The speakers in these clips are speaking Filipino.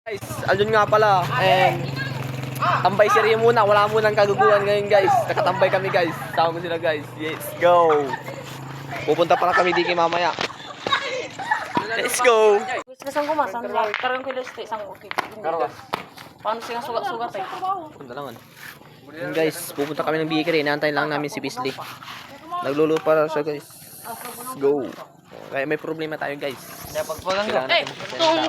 Guys, Aljon nga pala. And tambay si Rio muna. Wala munang kaguguhan ngayon guys. Nakatambay kami guys. Tawag ko sila guys. Let's go. Pupunta pala kami diki mamaya. Let's go. Isang gumas, karang kilos isang okay. Karawas. Paano siya sugat-sugat eh? Punta lang. Yun guys, pupunta kami ng bakery. Inaantay lang namin si Bisley. Nagluluto para siya guys. Let's go. Kaya may problema tayo guys. Tong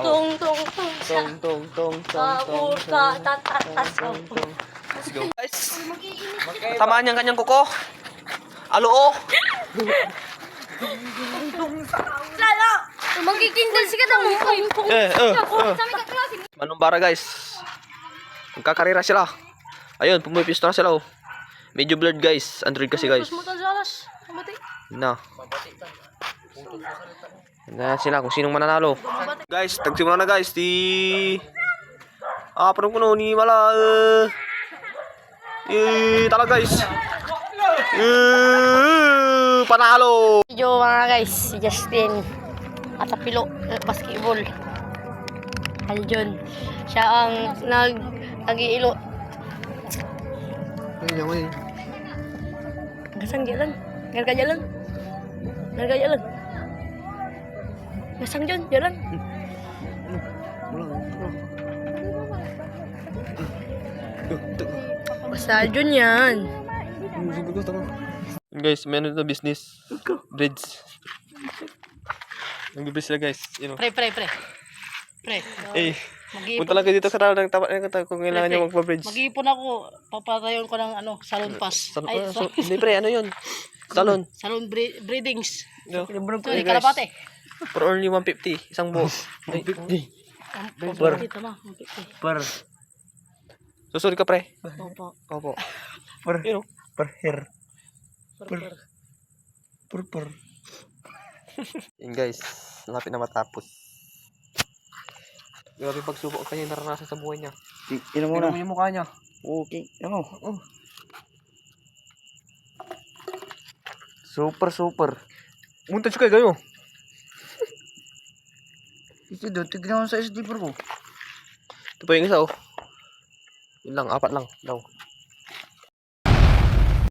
Let's go guys. Tamaan niyang kanyang kuko. Aloo. Lalo! Magkikindal siya daw mo. Manumbara guys. Magkakarira sila. Ayun, pumipistra sila oh. Medyo blurred guys. Android kasi guys. Na. Na sila kung sinong mananalo. Guys, tagsimula na guys. Parang kuno ni Mala. Tala guys. Panalo. Yo mga guys, si Justin Atapilo, basketball. Aljon. Siya ang nag-iilo. Ay. Gasang jalan. Garga jalan. Garga jalan. Gasang jalan. Basta Aljon yan. Guys, meron na business. Bridge. Nag-bridge sila guys. You know. Pre. Eh, punta lang kayo dito sa ng tapat kung kailangan nyo magpa-bridge. Mag-iipon ako. Papatayon ko ng salon pass. Hindi pre, ano yun? Salon. Salon breedings. No. Sorry, kalapate. For only 150. Isang buo. 150. Per. Susunod ka pre. Opo. Per. You know. Per hair. Per. Yun guys, lapit na matapos. Grabe pagsubok ang kanya naranasan sa buhay niya. Ino muna. Tingnan mo yung mukha niya. Okay. Ano? Super. Munta siya kayo. Ito doon, tignan mo sa SD Pro ko. Ito pa yung isa oh. Yun lang, 4 lang daw.